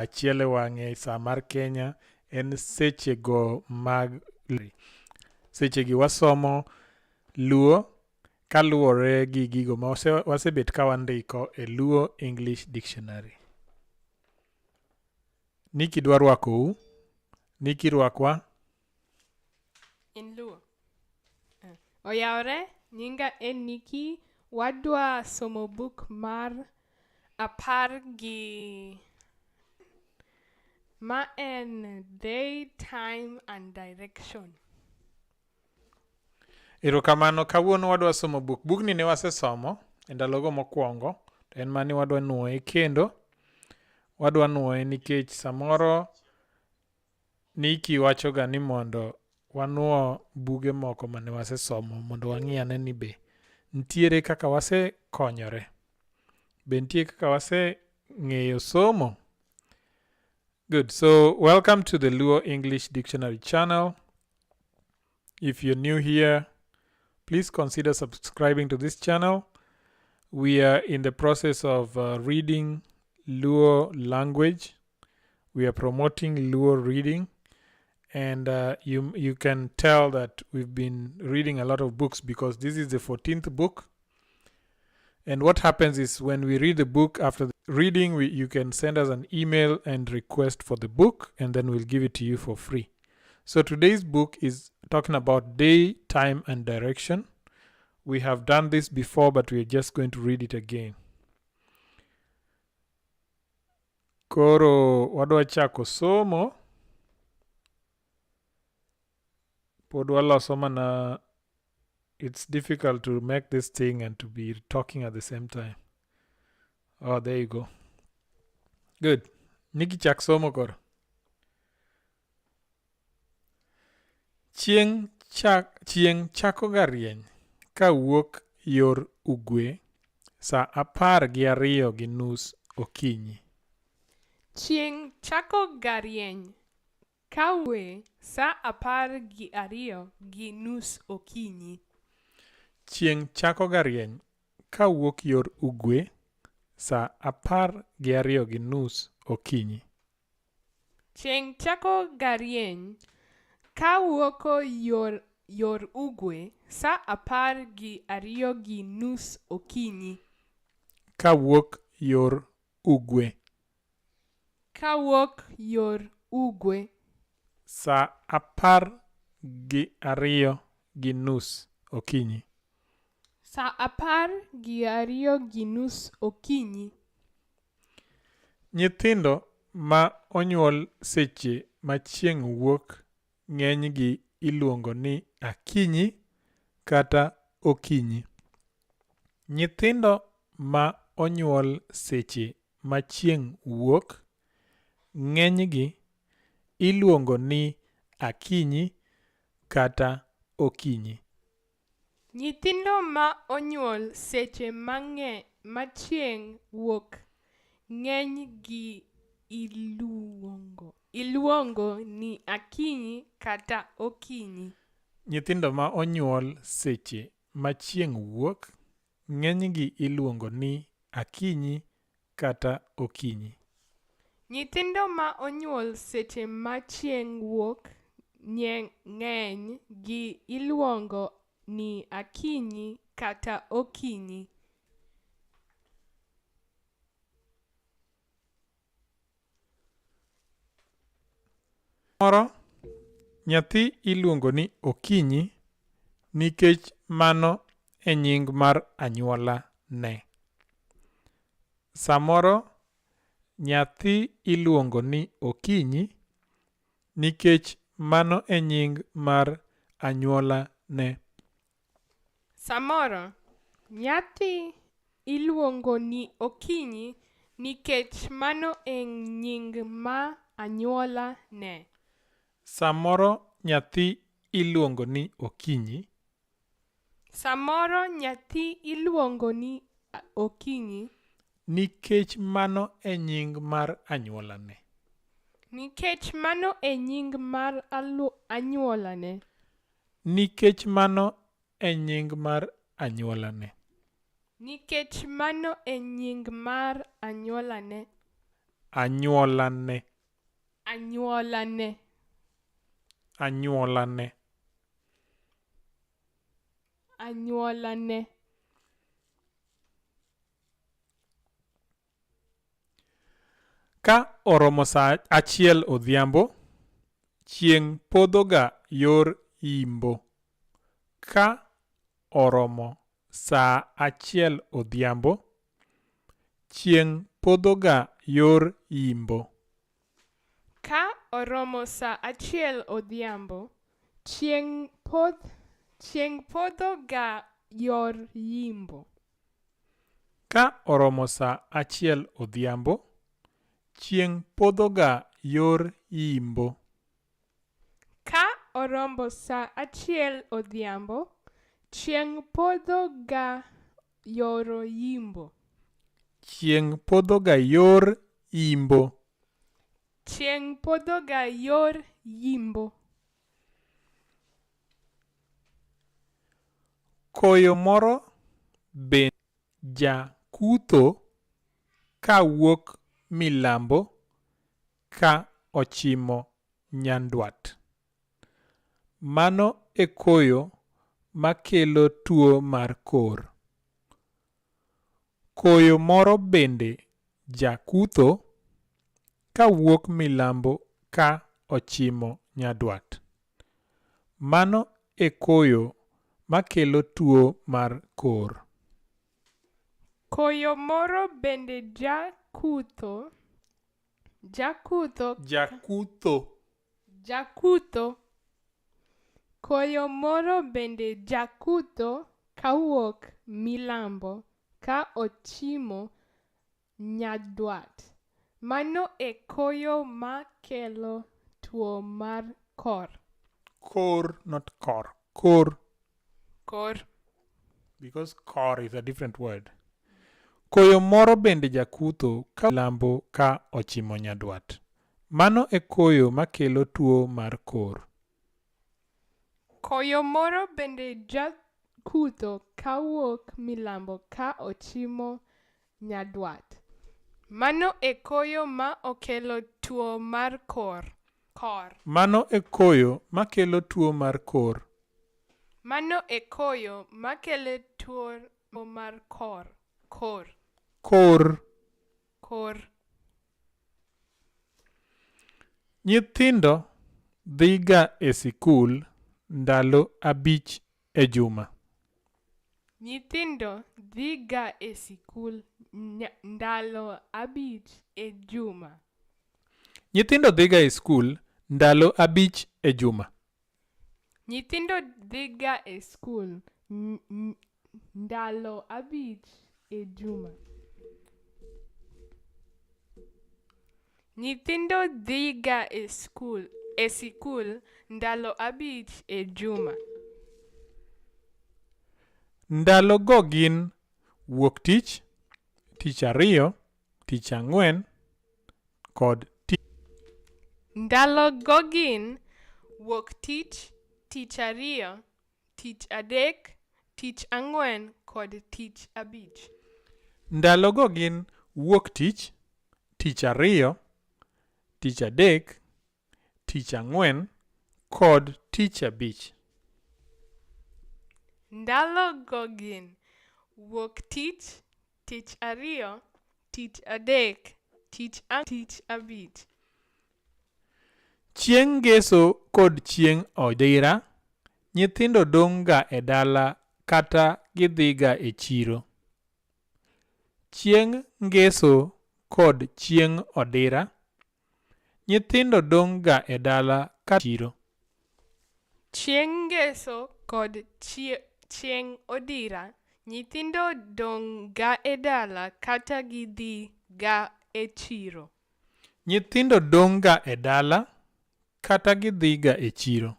achiel e wang'e sa mar Kenya en sechego mag sechegi wasomo Luo kaluwore gi gigo ma wasebet ka wandiko e Luo English Dictionary. Niki dwa rwakou. Niki rwakwa. In Luo. Oyawre, nyinga en Niki. Wadwa somo book mar apar gi ma en Day, Time and Direction. Erokamano, kawuono wadwa somo book. Bugni ne wasesomo e ndalogo mokwongo. To en mani wadwa nuoye kendo. Wadwa nuoye nikech samoro Niki wachoga ni mondo wanuo buge moko mane wasesomo mondo wang'i ane ni be ntiere kaka wasekonyore. Be ntie kaka waseng'eyo somo. Good. So welcome to the Luo English Dictionary channel. If you're new here, please consider subscribing to this channel. We are in the process of reading Luo language. We are promoting Luo reading. And you can tell that we've been reading a lot of books because this is the 14th book. And what happens is when we read the book, after the reading, you can send us an email and request for the book, and then we'll give it to you for free. So today's book is talking about day, time, and direction. We have done this before, but we're just going to read it again. Koro wadwa chako somo. Podwa loso mana. It's difficult to make this thing and to be talking at the same time. Oh, there you go. Good. Niki chak somo koro. Chieng chako ga rieny ka wuok yor ugwe sa 12:30 okinyi. Chieng chako ga rieny ka wuok sa 12:30 okinyi. Chieng chako ga rieny ka wuok yor ugwe sa 12:30 okinyi. Chieng chako ga rieny ka wuok yor ugwe sa 12:30 okinyi. Ka wuok yor ugwe. Ka wuok yor ugwe. Sa 12:30 okinyi. Sa 12:30 okinyi. Nyithindo ma onyuol seche ma chieng' wuok ng'enygi iluongo ni Akinyi kata Okinyi. Nyithindo ma onyuol seche ma chieng' wuok ng'enygi iluongo ni Akinyi kata Okinyi. Nyithindo ma onyuol seche ma chieng' wuok ng'enygi iluongo ni Akinyi kata Okinyi. Nyithindo ma onyuol seche ma chieng' wuok ng'enygi iluongo ni Akinyi kata Okinyi. Nyithindo ma onyuol seche ma chieng' wuok ng'enygi iluongo ni Akinyi kata Okinyi. Moro nyathi iluongo ni Okinyi nikech mano e nying mar anyuola ne. Samoro nyathi iluongo ni Okinyi nikech mano e nying mar anyuola ne. Samoro nyathi iluongo ni Okinyi nikech mano e nying ma anyuola ne. Samoro nyathi iluongo ni Okinyi. Samoro nyathi iluongo ni Okinyi nikech mano e nying mar anyuola ne. Nikech mano e nying mar anyuola ne. Nikech mano e nying mar anyuola ne. Nikech mano e nying mar anyuola ne. anyuolane, anyuolane, anyuolane. anyuolane, Ka oromo sa achiel odhiambo, chieng' podhoga yor imbo. Ka oromo sa achiel odhiambo, chieng' podhoga yor imbo. ka oromo sa achiel odhiambo, chieng' podho ga yor yimbo. Ka oromo sa achiel odhiambo, chieng' podhoga yor imbo. Ka oromo sa achiel odhiambo, chieng' podho ga yor yimbo. Chieng' podhoga yor imbo. Chieng' podho ga yor yimbo. Koyo moro be jakutho ka wuok milambo ka ochimo nyandwat. Mano e koyo makelo tuo mar kor. Koyo moro bende jakutho ka wuok milambo ka ochimo nyandwat. Mano e koyo makelo tuo mar kor. Koyo moro bende jakutho koyo moro bende jakutho kawuok milambo ka ochimo nyadwat. Mano e koyo makelo tuo mar kor. Kor, not kor. Kor. Kor. Because kor is a different word. Koyo moro bende jakutho ka milambo ka ochimo nyadwat. Mano e koyo makelo tuo mar kor. Koyo moro bende jakutho kawuok milambo ka ochimo nyadwat. Mano e koyo ma okelo tuo mar kor. Mano e koyo makelo tuo mar kor. Mano e koyo makelo tuo mar kor. Kor. Nyithindo dhiga e sikul ndalo 5 e juma. Nyithindo dhiga e sikul ndalo 5 e juma. Nyithindo dhiga e skul ndalo 5 e juma. Nyithindo dhiga e skul ndalo 5 e juma. Nyithindo dhiga e sikul ndalo 5 e juma. Ndalogo gin wuoktich, tich ariyo, tich ang'wen kod tich. Ndalogo gin wuoktich, tich ariyo, tich adek, tich ang'wen kod tich 5. Ndalogo gin wuoktich, tich ariyo, tich adek, tich ang'wen kod tich 5. Ndalogo gin wuoktich, tich ariyo, tich adek, tich 5. Chieng' ngeso kod chieng' odira, nyithindo dong' ga e dala kata gidhiga e chiro. Chieng' ngeso kod chieng' odira, nyithindo dong' ga e dala kata chiro. Chieng' ngeso kod chieng' odira, nyithindo dong' ga e dala kata gidhi ga e chiro. Nyithindo dong' ga e dala kata gidhiga e chiro.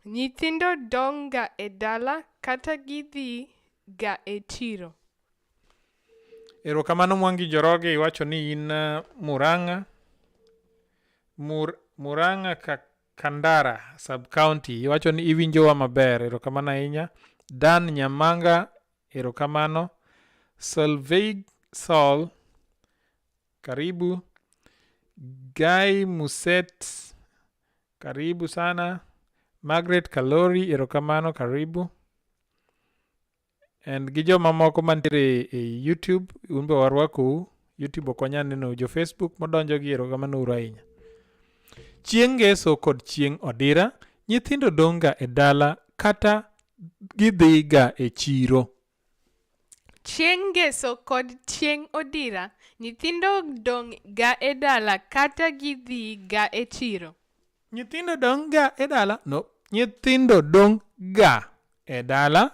Nyithindo dong' ga e dala kata gidhi ga e chiro. Erokamano Mwangi Njoroge, iwacho ni in Murang'a. Murang'a Kandara sub county, iwacho ni iwinjowa maber. Erokamano ahinya. Dan Nyamanga, erokamano. Solveig Sol, karibu. Guy Muset, karibu sana. Margaret Kalori, erokamano, karibu. And gi jomamoko mantiere e YouTube, unbe warwakou. YouTube ok wanyal neno, jo Facebook modonjo gi erokamano uru ahinya. Chieng' ngeso kod chieng' odira, nyithindo dong' ga e dala kata gidhi ga e chiro. Chieng' ngeso kod chieng' odira, nyithindo dong' ga e dala kata gidhi ga e chiro. Nyithindo dong' ga e dala? No. Nyithindo dong' ga e dala.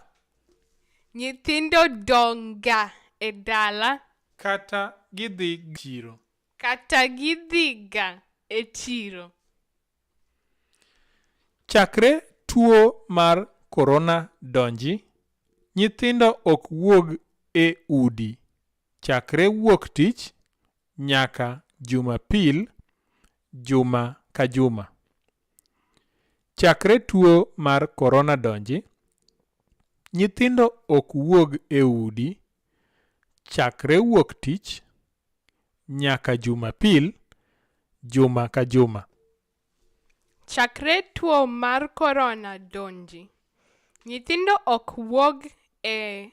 Nyithindo dong' ga e dala Kata gidhi chiro. kata gidhi ga e chiro. Chakre tuo mar korona donji, nyithindo ok wuog e udi. Chakre wuoktich nyaka jumapil, juma ka juma. Chakre tuo mar korona donji, nyithindo ok wuog e udi. Chakre wuoktich nyaka jumapil, juma ka juma. Chakre tuo mar korona donji, nyithindo ok wuog e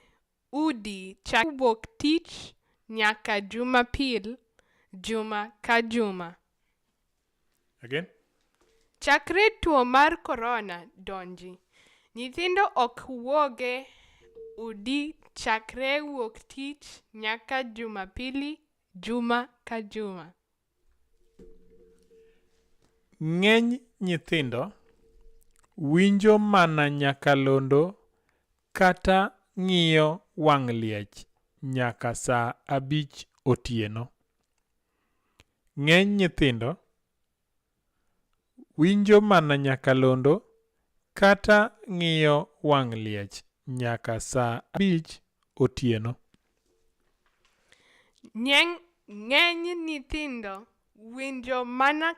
udi chakre wuoktich nyaka jumapil, juma ka juma. Again? Chakre tuo mar korona donji, nyithindo ok wuog e udi chakre wuoktich nyaka jumapili, juma ka juma. Ng'eny nyithindo winjo mana nyakalondo kata ng'iyo wang' liech nyaka saa 5 otieno. Ng'eny nyithindo winjo mana nyakalondo kata ng'iyo wang' liech nyaka saa 5 otieno. Ng'eny nyithindo winjo mana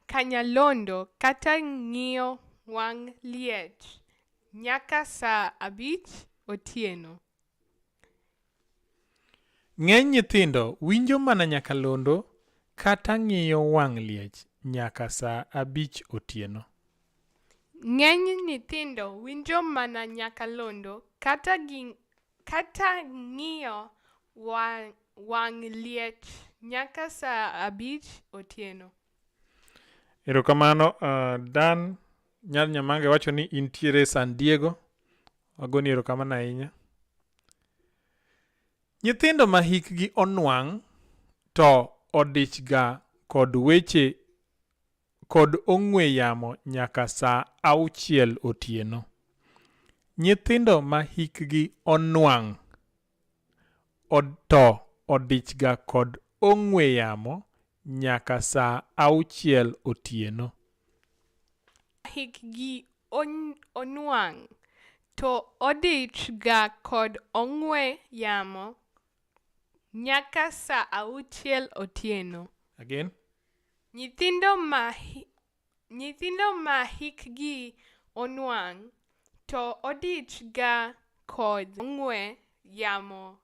kanyalondo kata ng'iyo wang' liech nyaka saa 5 otieno. Ng'eny nyithindo winjo mana nyakalondo kata ng'iyo wang' liech nyaka saa 5 otieno. Ng'eny nyithindo winjo mana nyakalondo kata ng'iyo wang' liech nyaka saa 5 otieno. Erokamano. Dan Nyar Nyamange wacho ni intiere San Diego. Wagoni erokamano ahinya. Nyithindo ma hikgi onuang' to odich ga kod weche kod ong'we yamo nyaka saa 6 otieno. Nyithindo ma hikgi onuang' to odich ga kod ong'we yamo nyaka saa 6 otieno. Hikgi onuang' to odich ga kod ong'we yamo nyaka saa 6 otieno. Again? Nyithindo ma hikgi onuang' to odich ga kod ong'we yamo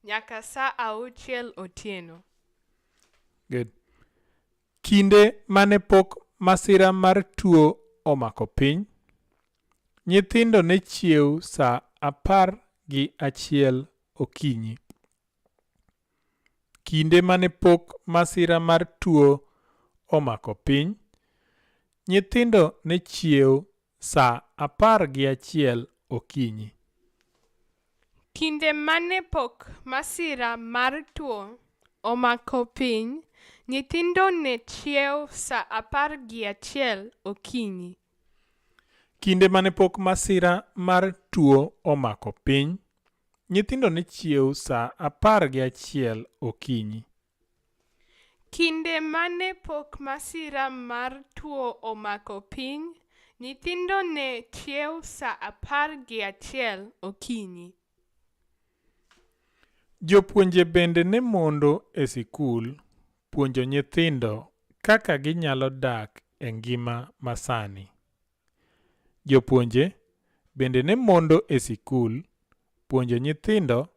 nyaka saa 6 otieno. Good. Kinde mane pok masira mar tuo omako piny, nyithindo ne chiew saa 11 okinyi. Kinde mane pok masira mar tuo omako piny, nyithindo ne chiew saa 11 okinyi. Kinde mane pok masira mar tuo omako piny, nyithindo ne chiew saa 11 okinyi. Kinde mane pok masira mar tuo omako piny, nyithindo ne chiew saa 11 okinyi. Kinde mane pok masira mar tuo omako piny, nyithindo ne chiew saa 11 okinyi. Jopuonje bende ne mondo e sikul puonjo nyithindo kaka ginyalo dak e ngima masani. Jopuonje bende ne mondo e sikul puonjo nyithindo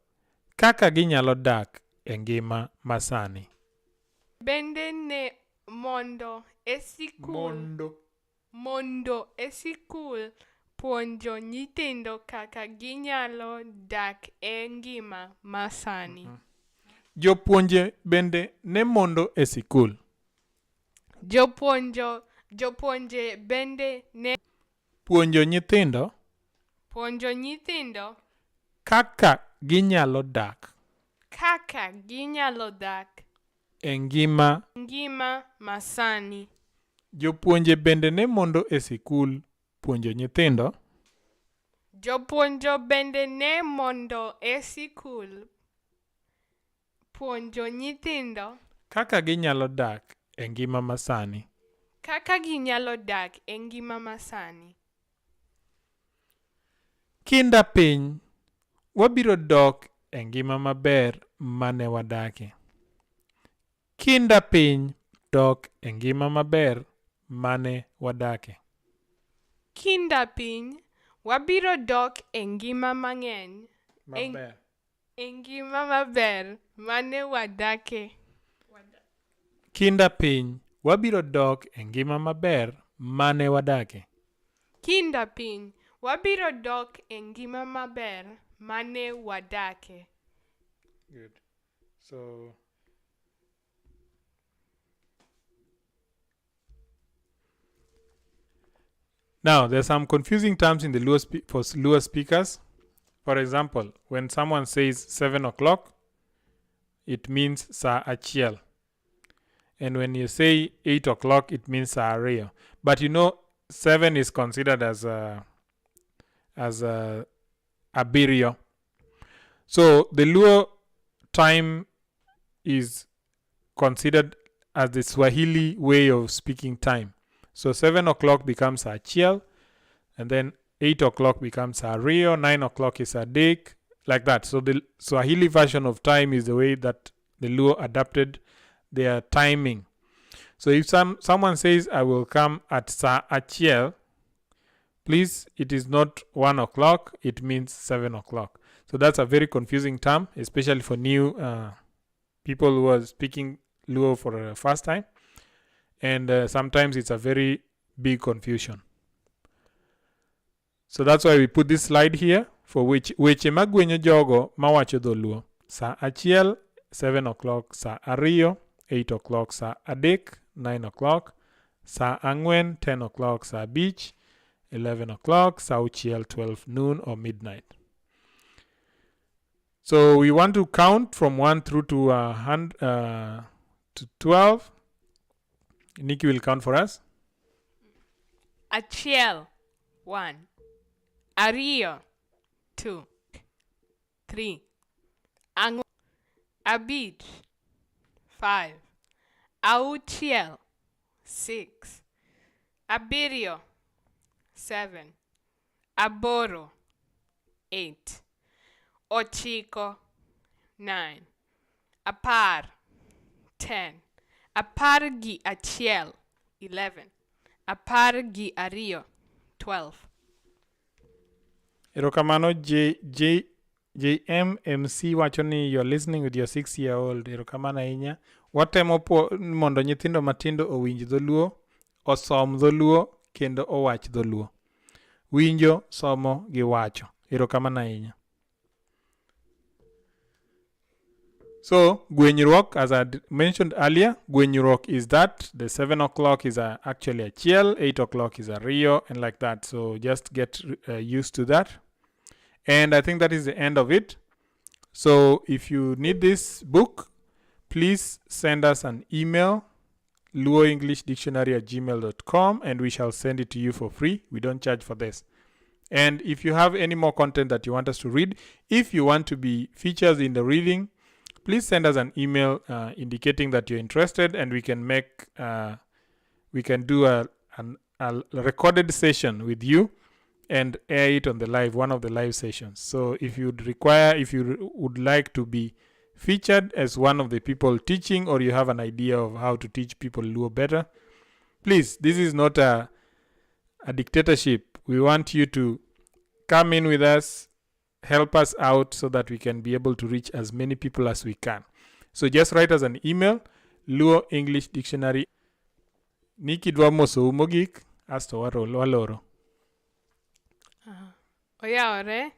kaka ginyalo dak e ngima masani. bende ne mondo e sikul puonjo nyithindo kaka ginyalo dak e ngima masani. Jopuonje bende ne mondo e sikul. Jopuonje bende ne Puonjo nyithindo kaka ginyalo dak e ngima masani. Jopuonje bende ne mondo e sikul puonjo nyithindo Jopuonjo bende ne mondo e sikul puonjo nyithindo kaka ginyalo dak e ngima masani. Kinda piny wabiro dok e ngima maber mane wadakie. Kinda piny dok e ngima maber mane wadakie. Kinda piny wabiro dok e ngima mang'eny Maber. e ngima maber mane wadakie. Kinda piny wabiro dok e ngima maber mane wadakie. Kinda piny wabiro dok e ngima maber mane wadakie. Good. So now there's some confusing terms in the for Luo speakers. For example, when someone says 7 o'clock, it means sa auchiel. And when you say 8 o'clock, it means sa ariyo. But you know, 7 is considered as a abiriyo. So the Luo time is considered as the Swahili way of speaking time. So 7 o'clock becomes auchiel, and then 8 o'clock becomes ariyo, 9 o'clock is adek, like that. So the Swahili version of time is the way that the Luo adapted their timing. So if someone says, I will come at sa auchiel, please, it is not 1 o'clock, it means 7 o'clock. So that's a very confusing term, especially for new people who are speaking Luo for the first time. And sometimes it's a very big confusion. So that's why we put this slide here for which weche magwenyo jogo mawacho dho Luo. Sa auchiel, 7 o'clock, sa ariyo, 8 o'clock, sa adek, 9 o'clock, sa ang'wen, 10 o'clock, sa abich, 11 o'clock, sa auchiel, 12 noon or midnight. So we want to count from 1 through to 12. Nikki will count for us. Auchiel, 1. Ariyo, 2. 3. Ang'wen, abich, 5. Auchiel, 6. Abiriyo, 7. Aboro, 8. Ochiko, 9. Apar, 10. Apar gi achiel, 11. Apar gi ariyo, 12. Erokamano JMMC wacho ni you're listening with your 6-year-old. Erokamano ahinya. Watemo mondo nyithindo matindo owinj dholuo, osom dholuo kendo owach dholuo. Winjo, somo gi wacho. Erokamano ahinya. So, gwenyruok, as I mentioned earlier, gwenyruok is that the 7 o'clock is actually auchiel, 8 o'clock is ariyo, and like that. So just get used to that. And I think that is the end of it. So if you need this book, please send us an email, luoenglishdictionary@gmail.com, and we shall send it to you for free. We don't charge for this. And if you have any more content that you want us to read, if you want to be featured in the reading, please send us an email indicating that you're interested, and we can do a recorded session with you and air it on the one of the live sessions. So if you would like to be featured as one of the people teaching, or you have an idea of how to teach people Luo better, please, this is not a dictatorship. We want you to come in with us, help us out so that we can be able to reach as many people as we can. So just write us an email, Luo English Dictionary. Ni kidwa moso mogik asto waloro. Oyawore.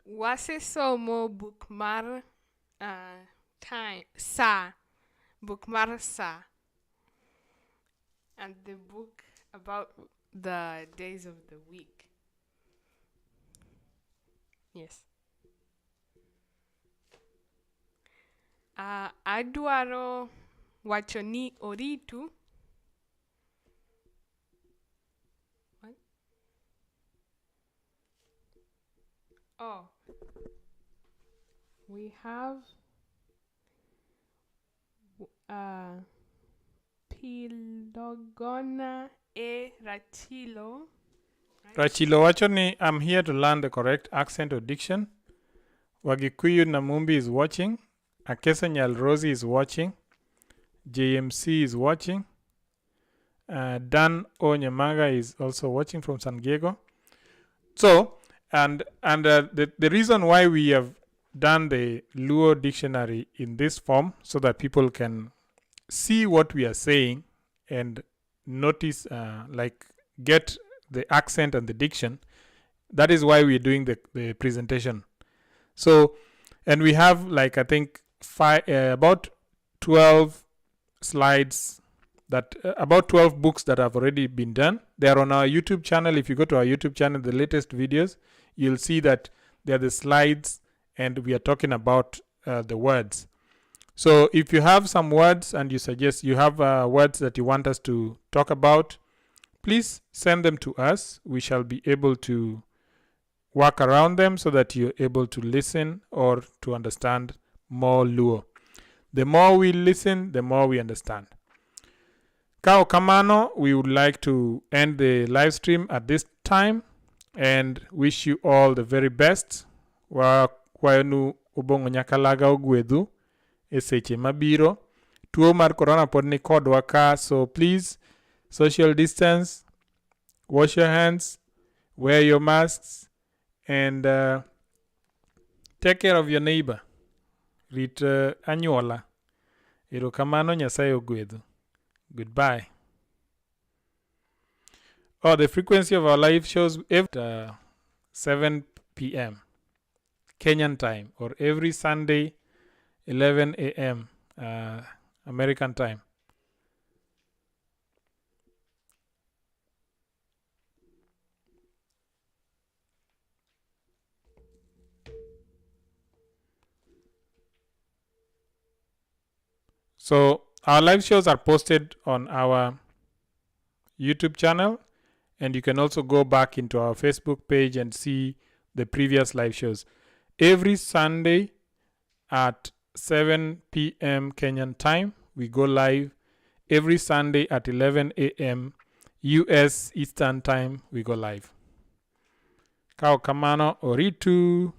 Wasesomo book mar time sa, book mar sa, and the book about the days of the week. Yes. Adwaro wacho ni oritu. What? Oh. We have Pilogona e Rachilo. Rachilo wacho ni, I'm here to learn the correct accent or diction. Wagikuyu Namumbi is watching. Akesa Nyal Rosie is watching. JMC is watching. Dan Onyemaga is also watching from San Diego. So, and the reason why we have done the Luo dictionary in this form so that people can see what we are saying and notice, like get the accent and the diction. That is why we're doing the presentation. So, and we have like, I think about 12 slides that about 12 books that have already been done. They are on our YouTube channel. If you go to our YouTube channel, the latest videos, you'll see that they are the slides and we are talking about the words. So if you have some words and you suggest you have words that you want us to talk about, please send them to us. We shall be able to work around them so that you're able to listen or to understand more Luo. The more we listen, the more we understand. Kao kamano, we would like to end the live stream at this time and wish you all the very best. Kwayonu ubongo nyakalaga ogwedhu e seche mabiro. Tuo mar corona pod ni kodwa ka, so please social distance, wash your hands, wear your masks, and take care of your neighbor. Rit anyuola. Erokamano, Nyasaye ogwedhu. Goodbye. Oh, the frequency of our live shows every 7 p.m. Kenyan time, or every Sunday 11 a.m. American time. So our live shows are posted on our YouTube channel, and you can also go back into our Facebook page and see the previous live shows. Every Sunday at 7 p.m. Kenyan time, we go live. Every Sunday at 11 a.m. US Eastern time, we go live. Kao kamano oritu.